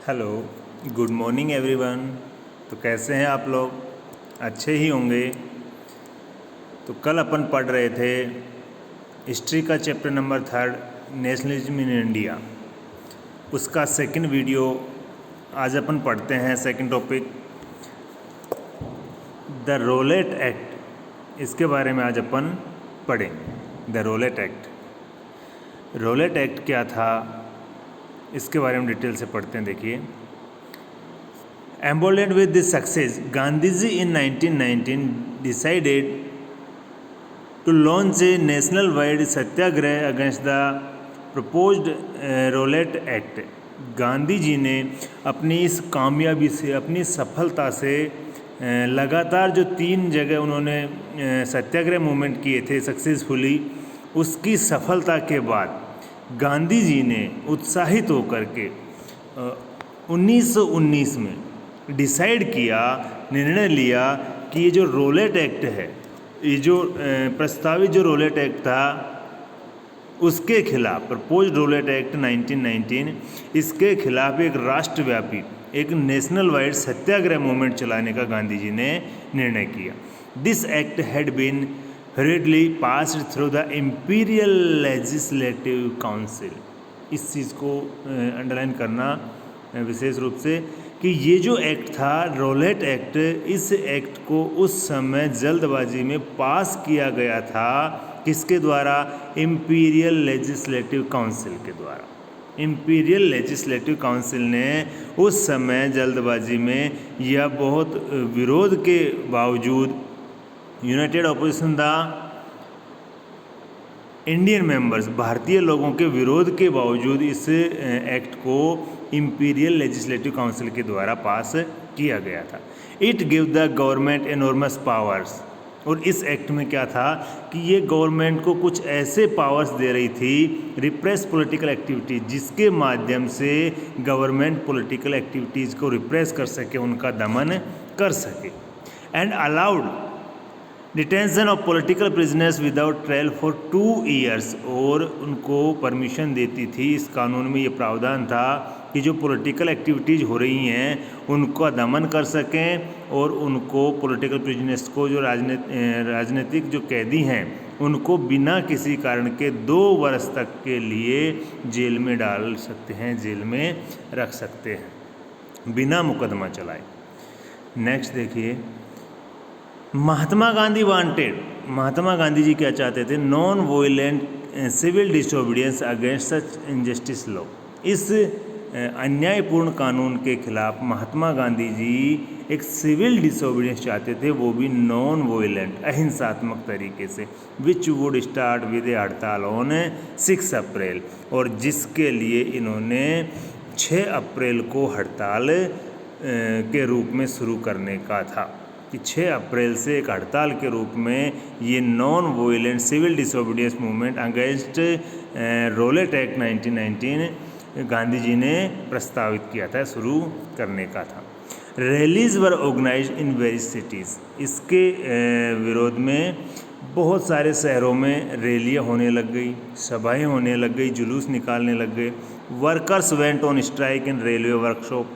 Hello, good morning everyone. तो कैसे हैं आप लोग? अच्छे ही होंगे। तो कल अपन पढ़ रहे थे हिस्ट्री का chapter number 3 nationalism in India. उसका सेकंड वीडियो आज अपन पढ़ते हैं। Second topic the Rowlatt Act, इसके बारे में आज अपन पढ़ेंगे। The Rowlatt Act, Rowlatt Act क्या था इसके बारे में डिटेल से पढ़ते हैं। देखिए, emboldened with this success, Gandhiji in 1919 decided to launch a national wide satyagraha against the proposed Rowlatt act. Gandhi ji ने अपनी इस कामयाबी से, अपनी सफलता से लगातार जो 3 जगह उन्होंने सत्याग्रह मूवमेंट किए थे सक्सेसफुली, उसकी सफलता के बाद गांधी जी ने उत्साहित होकर के 1919 में डिसाइड किया, निर्णय लिया कि ये जो रोलेट एक्ट है, ये जो प्रस्तावित जो रोलेट एक्ट था उसके खिलाफ, प्रपोज रोलेट एक्ट 1919, इसके खिलाफ एक राष्ट्रव्यापी, एक नेशनल वाइड सत्याग्रह मूवमेंट चलाने का गांधी जी ने निर्णय किया। This act had been hurriedly passed through the Imperial Legislative Council। इस चीज़ को अंडरलाइन करना विशेष रूप से कि ये जो एक्ट था रोलेट एक्ट, इस एक्ट को उस समय जल्दबाजी में पास किया गया था। किसके द्वारा? इम्पीरियल लेजिस्लेटिव काउंसिल के द्वारा। इम्पीरियल लेजिस्लेटिव काउंसिल ने उस समय जल्दबाजी में या बहुत विरोध के बावजूद, United opposition the Indian members, भारतीय लोगों के विरोध के बावजूद इस एक्ट को इम्पीरियल लेजिस्लेटिव काउंसिल के द्वारा पास किया गया था। It give the government enormous powers. और इस एक्ट में क्या था कि ये गवर्नमेंट को कुछ ऐसे पावर्स दे रही थी, रिप्रेस पॉलिटिकल एक्टिविटीज़, जिसके माध्यम से गवर्नमेंट पॉलिटिकल एक्टिविटीज़ को रिप्रेस कर सके, उनका दमन कर सके। And allowed detention of political prisoners without trial for 2 years। और उनको परमिशन देती थी, इस कानून में ये प्रावधान था कि जो पॉलिटिकल एक्टिविटीज़ हो रही हैं उनका दमन कर सकें और उनको पॉलिटिकल प्रिजनर्स को, जो राजनीतिक जो कैदी हैं, उनको बिना किसी कारण के 2 वर्ष तक के लिए जेल में डाल सकते हैं, जेल में रख सकते हैं बिना मुकदमा चलाए। नेक्स्ट देखिए, महात्मा गांधी वांटेड, महात्मा गांधी जी क्या चाहते थे? Non violent civil disobedience against such injustice law. इस अन्यायपूर्ण कानून के खिलाफ महात्मा गांधी जी एक सिविल डिसोबीडियंस चाहते थे, वो भी नॉन वॉयलेंट, अहिंसात्मक तरीके से, विच वुड स्टार्ट विद ए हड़ताल ऑन 6 अप्रैल। और जिसके लिए इन्होंने 6 अप्रैल को हड़ताल के रूप में शुरू करने का था कि 6 अप्रैल से एक हड़ताल के रूप में ये non violent civil disobedience movement against Rowlatt act 1919 Gandhi ji ने प्रस्तावित किया था, शुरू करने का था। Rallies were organised in various cities. इसके विरोध में बहुत सारे शहरों में रैलियाँ होने लग गई, सभाएं होने लग गई, जुलूस निकालने लग गए। Workers went on strike in railway workshop.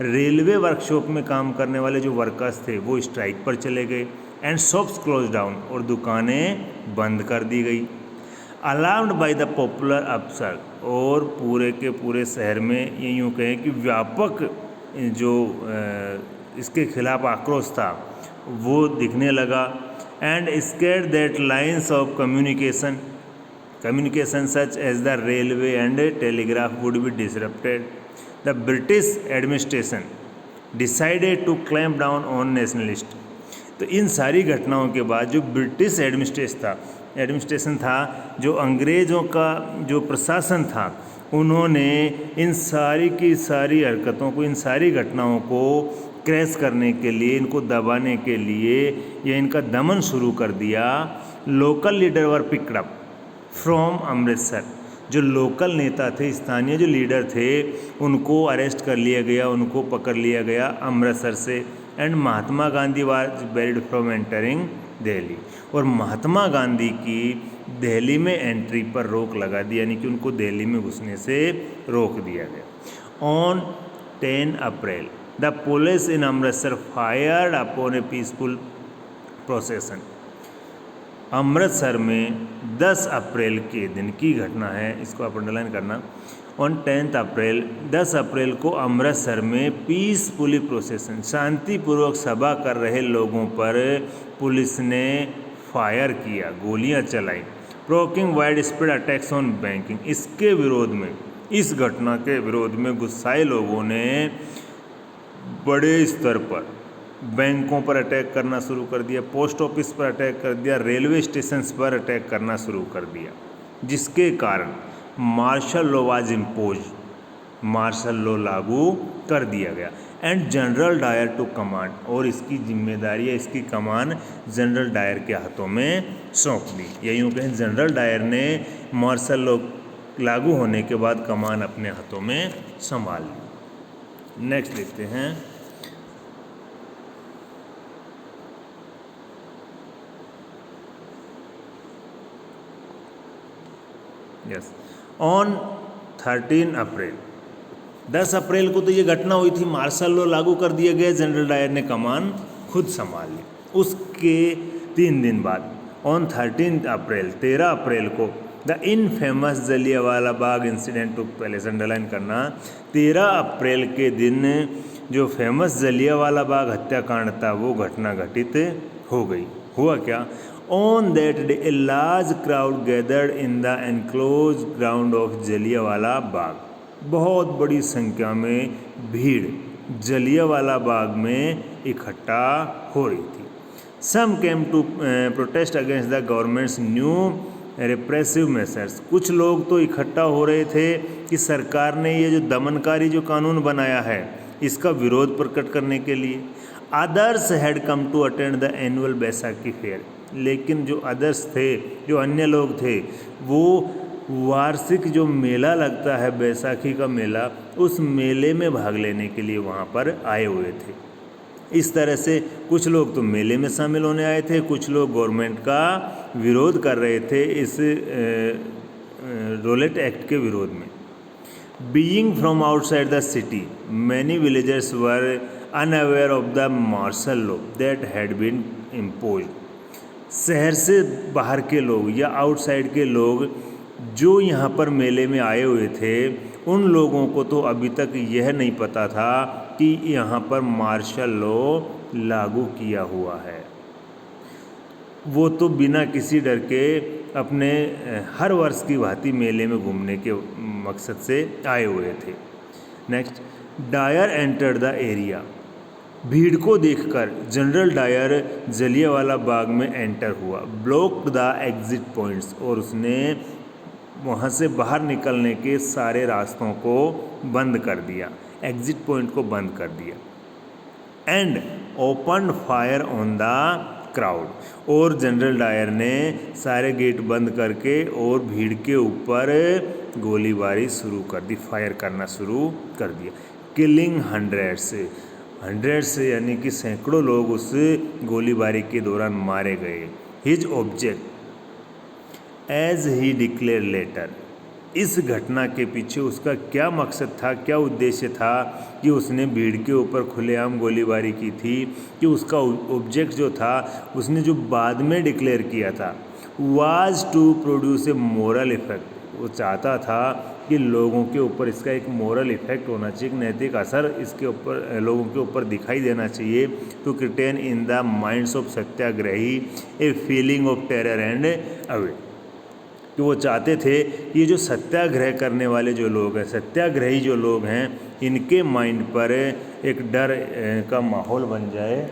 Railway workshop में काम करने वाले जो वर्कर्स थे वो स्ट्राइक पर चले गए। एंड शॉप्स क्लोज डाउन, और दुकानें बंद कर दी गई। अलार्म्ड बाय द पॉपुलर अपसर्ग, और पूरे के पूरे शहर में ये यूँ कहें कि व्यापक जो इसके खिलाफ आक्रोश था वो दिखने लगा। And scared that lines of communication such as the railway and telegraph would be disrupted. The British administration decided to clamp down on nationalist. तो इन सारी घटनाओं के बाद जो ब्रिटिश एडमिनिस्ट्रेशन था, जो अंग्रेज़ों का जो प्रशासन था, उन्होंने इन सारी की सारी हरकतों को, इन सारी घटनाओं को क्रैश करने के लिए, इनको दबाने के लिए या इनका दमन शुरू कर दिया। Local leader were picked up from Amritsar. जो लोकल नेता थे, स्थानीय जो लीडर थे, उनको अरेस्ट कर लिया गया, उनको पकड़ लिया गया अमृतसर से। And Mahatma Gandhi was buried from entering Delhi. और महात्मा गांधी की दिल्ली में एंट्री पर रोक लगा दी, यानी कि उनको दिल्ली में घुसने से रोक दिया गया। On 10 April the police in Amritsar fired upon A peaceful प्रोसेसन। Amritsar में 10 अप्रैल के दिन की घटना है, इसको आप अंडरलाइन करना। ऑन 10 अप्रैल 10 अप्रैल को अमृतसर में पीसफुली प्रोसेसन शांतिपूर्वक सभा कर रहे लोगों पर पुलिस ने फायर किया, गोलियां चलाई। Provoking wide spread attacks on banking. इसके विरोध में, इस घटना के विरोध में गुस्साए लोगों ने बड़े स्तर पर बैंकों पर अटैक करना शुरू कर दिया, पोस्ट ऑफिस पर अटैक कर दिया, रेलवे स्टेशंस पर अटैक करना शुरू कर दिया, जिसके कारण martial law was impose, martial law लागू कर दिया गया। And General Dyer to command, और इसकी जिम्मेदारी या इसकी कमान जनरल डायर के हाथों में सौंप दी। या यूँ कहें जनरल डायर ने मार्शल लॉ लागू होने के बाद कमान अपने हाथों में संभाल ली। नेक्स्ट देखते हैं। यस, ऑन 13 अप्रैल 10 अप्रैल को तो ये घटना हुई थी, मार्शल लॉ लागू कर दिया गया, जनरल डायर ने कमान खुद संभाल ली। उसके 3 दिन बाद ऑन 13 अप्रैल 13 अप्रैल को the infamous Jallianwala Bagh incident took place. Underline करना, 13 अप्रैल के दिन जो फेमस जलियांवाला बाग हत्याकांड था वो घटना घटित हो गई। हुआ क्या? On that day, a large crowd gathered in the enclosed ground of Jallianwala Bagh. बहुत बड़ी संख्या में भीड़ जलियांवाला बाग में इकट्ठा हो रही थी। Some came to protest against the government's new repressive measures। कुछ लोग तो इकट्ठा हो रहे थे कि सरकार ने ये जो दमनकारी जो कानून बनाया है इसका विरोध प्रकट करने के लिए। Others had come to attend the annual Baisakhi fair. लेकिन जो अदर्स थे, जो अन्य लोग थे, वो वार्षिक जो मेला लगता है बैसाखी का मेला, उस मेले में भाग लेने के लिए वहाँ पर आए हुए थे। इस तरह से कुछ लोग तो मेले में शामिल होने आए थे, कुछ लोग गवर्नमेंट का विरोध कर रहे थे इस रोलेट एक्ट के विरोध में। Being from outside the city, many villagers were unaware of the martial law that had been imposed. शहर से बाहर के लोग या आउटसाइड के लोग जो यहाँ पर मेले में आए हुए थे, उन लोगों को तो अभी तक यह नहीं पता था कि यहाँ पर मार्शल लॉ लागू किया हुआ है। वो तो बिना किसी डर के अपने हर वर्ष की भांति मेले में घूमने के मकसद से आए हुए थे। Next, Dyer entered the area. भीड़ को देखकर जनरल डायर जलियांवाला बाग में एंटर हुआ। ब्लॉक्ड द एग्जिट पॉइंट्स, और उसने वहाँ से बाहर निकलने के सारे रास्तों को बंद कर दिया, एग्जिट पॉइंट को बंद कर दिया। And open fire on the crowd, और जनरल डायर ने सारे गेट बंद करके और भीड़ के ऊपर गोलीबारी शुरू कर दी, फायर करना शुरू कर दिया। किलिंग हंड्रेड्स यानी कि सैकड़ों लोग उस गोलीबारी के दौरान मारे गए। His object as he declare later, इस घटना के पीछे उसका क्या मकसद था, क्या उद्देश्य था कि उसने भीड़ के ऊपर खुलेआम गोलीबारी की थी, कि उसका ऑब्जेक्ट जो था उसने जो बाद में डिक्लेयर किया था, was to produce a moral effect. वो चाहता था कि लोगों के ऊपर इसका एक मोरल इफेक्ट होना चाहिए, नैतिक असर इसके ऊपर लोगों के ऊपर दिखाई देना चाहिए। To create in the minds of satyagrahi a feeling of terror and awe, कि वो चाहते थे कि ये जो सत्याग्रह करने वाले जो लोग हैं, सत्याग्रही जो लोग हैं, इनके माइंड पर एक डर का माहौल बन जाए।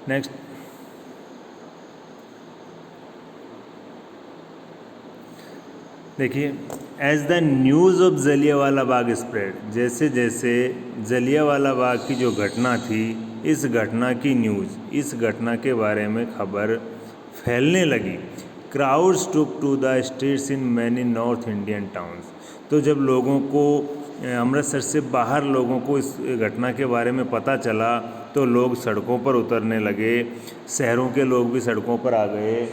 नेक्स्ट, देखिए, as the news of Jallianwala Bagh spread, जैसे जैसे जलियांवाला बाग की जो घटना थी, इस घटना की न्यूज़, इस घटना के बारे में खबर फैलने लगी। Crowds took to the streets in many north Indian towns, तो जब लोगों को अमृतसर से बाहर लोगों को इस घटना के बारे में पता चला तो लोग सड़कों पर उतरने लगे, शहरों के लोग भी सड़कों पर आ गए।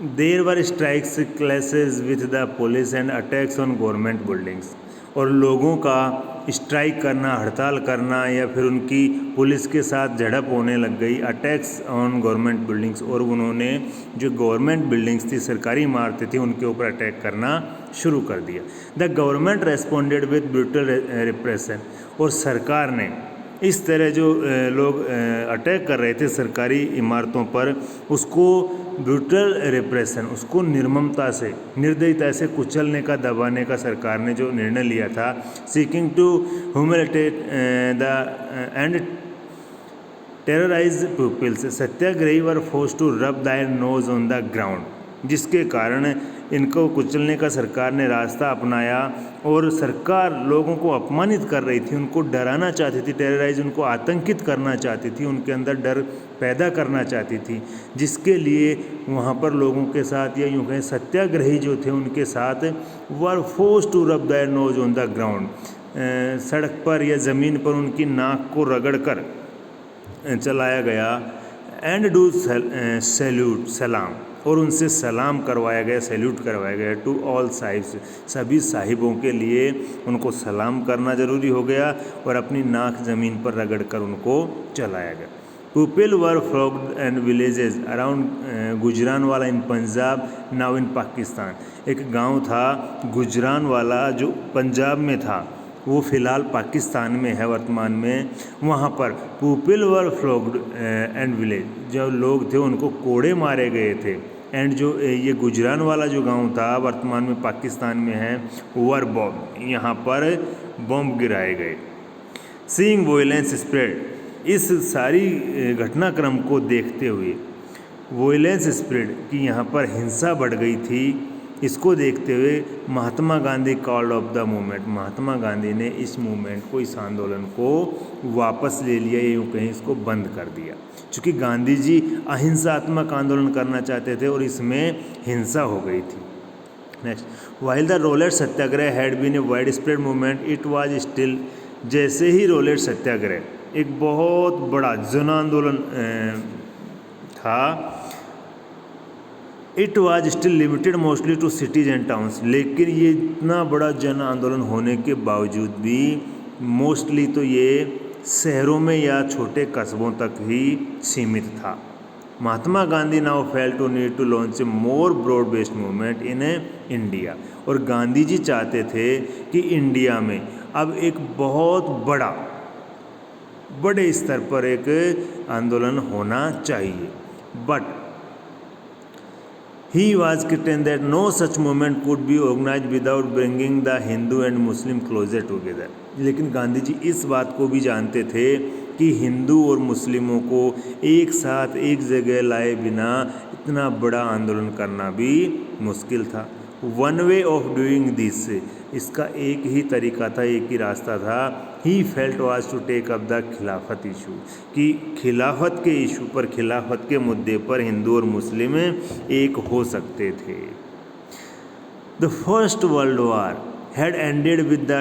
There were strikes, clashes with the police and attacks on government buildings. और लोगों का स्ट्राइक करना, हड़ताल करना या फिर उनकी पुलिस के साथ झड़प होने लग गई, अटैक्स ऑन गवर्नमेंट बिल्डिंग्स। और उन्होंने जो गवर्नमेंट बिल्डिंग्स थी, सरकारी इमारतें थी, उनके ऊपर अटैक करना शुरू कर दिया। The government responded with brutal repression. और सरकार ने इस तरह जो लोग अटैक कर रहे थे सरकारी इमारतों पर, उसको ब्रूटल रिप्रेशन, उसको निर्ममता से, निर्दयता से कुचलने का, दबाने का सरकार ने जो निर्णय लिया था। Seeking to humiliate the and terrorise peoples, satyagrahi were force to rub their nose on the ground, जिसके कारण इनको कुचलने का सरकार ने रास्ता अपनाया। और सरकार लोगों को अपमानित कर रही थी, उनको डराना चाहती थी, टेरराइज, उनको आतंकित करना चाहती थी, उनके अंदर डर पैदा करना चाहती थी, जिसके लिए वहाँ पर लोगों के साथ, या यूँ कहें सत्याग्रही जो थे उनके साथ, were force to rub their nose on the ground, सड़क पर या ज़मीन पर उनकी नाक को रगड़ कर चलाया गया। एंड डू सैल्यूट, सलाम, और उनसे सलाम करवाया गया, सैल्यूट करवाया गया। टू ऑल साहिब्स, सभी साहिबों के लिए उनको सलाम करना ज़रूरी हो गया और अपनी नाक ज़मीन पर रगड़ कर उनको चलाया गया। People were flogged and villages around Gujranwala in Punjab, now in Pakistan. एक गांव था गुजरानवाला जो पंजाब में था, वो फ़िलहाल पाकिस्तान में है वर्तमान में। वहाँ पर पीपल वर फ्लॉग्ड एंड विलेज, जो लोग थे उनको कोड़े मारे गए थे। एंड जो ये गुजरानवाला जो गांव था वर्तमान में पाकिस्तान में है, वर बॉम्ब, यहाँ पर बॉम्ब गिराए गए। सीइंग वोयलेंस स्प्रेड, इस सारी घटनाक्रम को देखते हुए वोयलेंस स्प्रेड कि यहाँ पर हिंसा बढ़ गई थी, इसको देखते हुए Mahatma Gandhi called off the movement, Mahatma Gandhi ने इस मूवमेंट को, इस आंदोलन को वापस ले लिया, यूँ कहीं इसको बंद कर दिया। क्योंकि गांधी जी अहिंसात्मक आंदोलन करना चाहते थे और इसमें हिंसा हो गई थी। Next, while the Rowlatt Satyagraha had been a widespread movement, it was still, जैसे ही रोलेट सत्याग्रह एक बहुत बड़ा जन आंदोलन था, it was still limited mostly to cities and towns, लेकिन ये इतना बड़ा जन आंदोलन होने के बावजूद भी मोस्टली तो ये शहरों में या छोटे कस्बों तक ही सीमित था। Mahatma Gandhi now felt to need to launch a more broad based movement in India. और गांधी जी चाहते थे कि इंडिया में अब एक बहुत बड़े स्तर पर एक आंदोलन होना चाहिए। But he was certain that no such movement could be organized without bringing the Hindu and Muslim closer together। लेकिन गांधी जी इस बात को भी जानते थे कि हिंदू और मुस्लिमों को एक साथ एक जगह लाए बिना इतना बड़ा आंदोलन करना भी मुश्किल था। One way of doing this, इसका एक ही तरीका था, एक ही रास्ता था। He felt was to take up the Khilafat issue, कि खिलाफत के इशू पर, खिलाफत के मुद्दे पर हिंदू और मुस्लिम एक हो सकते थे। The first world war had ended with the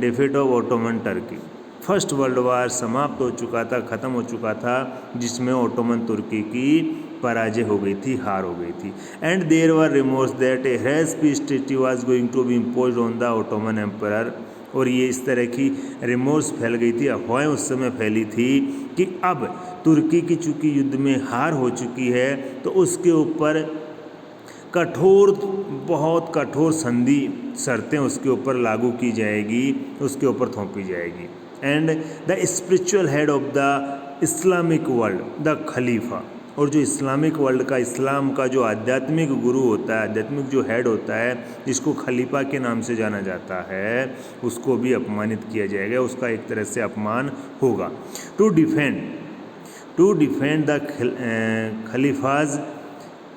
defeat of Ottoman Turkey. First world war समाप्त हो चुका था, ख़त्म हो चुका था, जिसमें ओटोमन तुर्की की पराजय हो गई थी, हार हो गई थी। And there were remorse that a harsh peace treaty was going to be imposed on the Ottoman emperor. और ये इस तरह की रिमोर्स फैल गई थी, अफवाहें उस समय फैली थी कि अब तुर्की की चूँकि युद्ध में हार हो चुकी है तो उसके ऊपर कठोर, बहुत कठोर संधि शर्तें उसके ऊपर लागू की जाएगी, उसके ऊपर थोपी जाएगी। And the spiritual head of the Islamic world, the Khalifa, और जो इस्लामिक वर्ल्ड का, इस्लाम का जो आध्यात्मिक गुरु होता है, आध्यात्मिक जो हेड होता है, जिसको खलीफा के नाम से जाना जाता है, उसको भी अपमानित किया जाएगा, उसका एक तरह से अपमान होगा। To defend the Khalifa's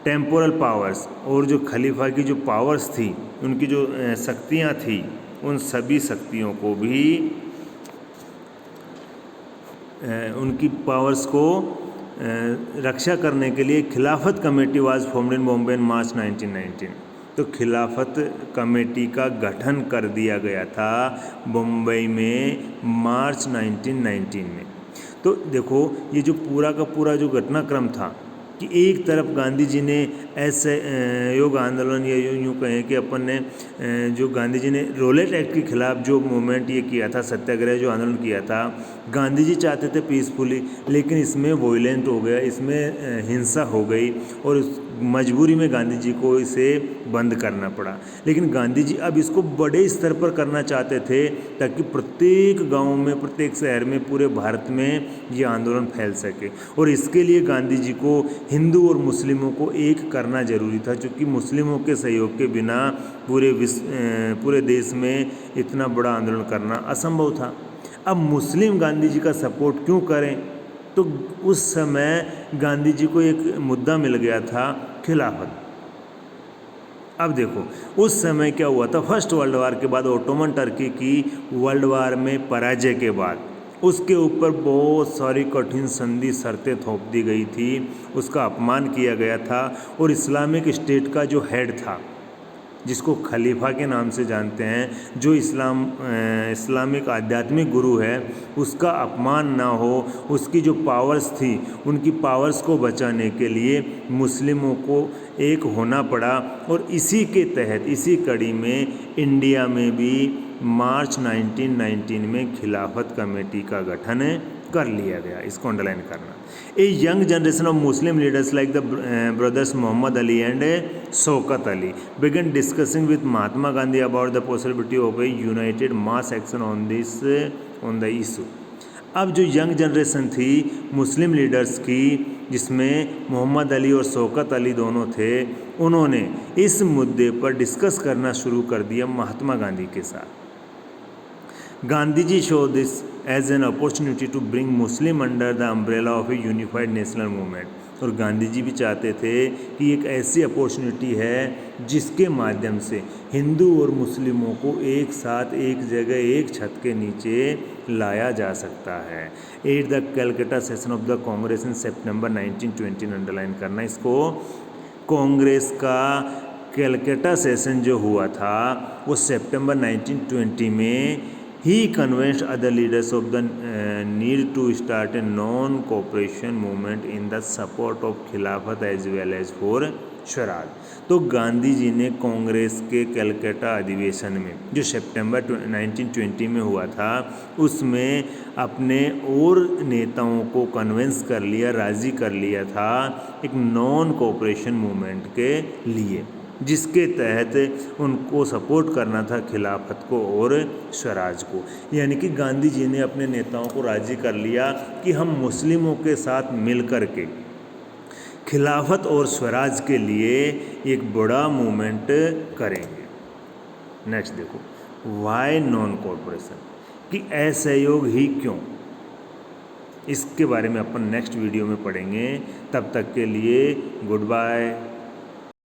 temporal powers, और जो खलीफा की जो पावर्स थी, उनकी जो शक्तियाँ थी, उन सभी शक्तियों को भी, उनकी पावर्स को रक्षा करने के लिए Khilafat committee was formed in Bombay in March 1919। तो खिलाफत कमेटी का गठन कर दिया गया था बम्बई में मार्च 1919 में। तो देखो ये जो पूरा का पूरा जो घटनाक्रम था कि एक तरफ गांधी जी ने ऐसे योग आंदोलन या यूँ कहें कि अपन ने जो गांधी जी ने रोलेट एक्ट के खिलाफ जो मूवमेंट ये किया था, सत्याग्रह जो आंदोलन किया था, गांधी जी चाहते थे पीसफुली, लेकिन इसमें वॉयलेंट हो गया, इसमें हिंसा हो गई और मजबूरी में गांधी जी को इसे बंद करना पड़ा। लेकिन गांधी जी अब इसको बड़े स्तर पर करना चाहते थे ताकि प्रत्येक गांव में, प्रत्येक शहर में, पूरे भारत में ये आंदोलन फैल सके। और इसके लिए गांधी जी को हिंदू और मुस्लिमों को एक करना जरूरी था, क्योंकि मुस्लिमों के सहयोग के बिना पूरे देश में इतना बड़ा आंदोलन करना असंभव था। अब मुस्लिम गांधी जी का सपोर्ट क्यों करें? तो उस समय गांधी जी को एक मुद्दा मिल गया था, खिलाफत। अब देखो उस समय क्या हुआ था, फर्स्ट वर्ल्ड वार के बाद, ओटोमन टर्की की वर्ल्ड वार में पराजय के बाद उसके ऊपर बहुत सारी कठिन संधि शर्तें थोप दी गई थी, उसका अपमान किया गया था। और इस्लामिक स्टेट का जो हेड था, जिसको खलीफा के नाम से जानते हैं, जो इस्लामिक आध्यात्मिक गुरु है, उसका अपमान ना हो, उसकी जो पावर्स थी उनकी पावर्स को बचाने के लिए मुस्लिमों को एक होना पड़ा। और इसी के तहत, इसी कड़ी में इंडिया में भी मार्च 1919 में खिलाफत कमेटी का गठन कर लिया गया। इसको अंडरलाइन करना। A young generation of Muslim leaders like the brothers Mohammad Ali and Shaukat Ali began discussing with Mahatma Gandhi about the possibility of a united mass action on the issue। अब जो यंग जनरेशन थी मुस्लिम लीडर्स की, जिसमें मोहम्मद अली और शौकत अली दोनों थे, उन्होंने इस मुद्दे पर डिस्कस करना शुरू कर दिया महात्मा गांधी के साथ। Gandhi ji show this as an opportunity to bring Muslim under the umbrella of a unified national movement. और गांधी जी भी चाहते थे कि एक ऐसी अपॉर्चुनिटी है जिसके माध्यम से हिंदू और मुस्लिमों को एक साथ, एक जगह, एक छत के नीचे लाया जा सकता है। At the Calcutta session of the Congress in September 1920, underline करना इसको। कांग्रेस का कैलकाटा सेशन जो हुआ था वो सितंबर 1920 में ही convinced other leaders of the need to start a non cooperation movement in the support of Khilafat as well as for swaraj. तो गांधी जी ने कांग्रेस के कलकत्ता अधिवेशन में, जो सितंबर 1920 में हुआ था, उसमें अपने और नेताओं को कन्विंस कर लिया, राज़ी कर लिया था एक नॉन कोऑपरेशन मूवमेंट के लिए, जिसके तहत उनको सपोर्ट करना था खिलाफत को और स्वराज को। यानी कि गांधी जी ने अपने नेताओं को राज़ी कर लिया कि हम मुस्लिमों के साथ मिलकर के खिलाफत और स्वराज के लिए एक बड़ा मूवमेंट करेंगे। नेक्स्ट देखो, वाई नॉन कॉर्पोरेशन, कि असहयोग ही क्यों, इसके बारे में अपन नेक्स्ट वीडियो में पढ़ेंगे। तब तक के लिए गुड बाय।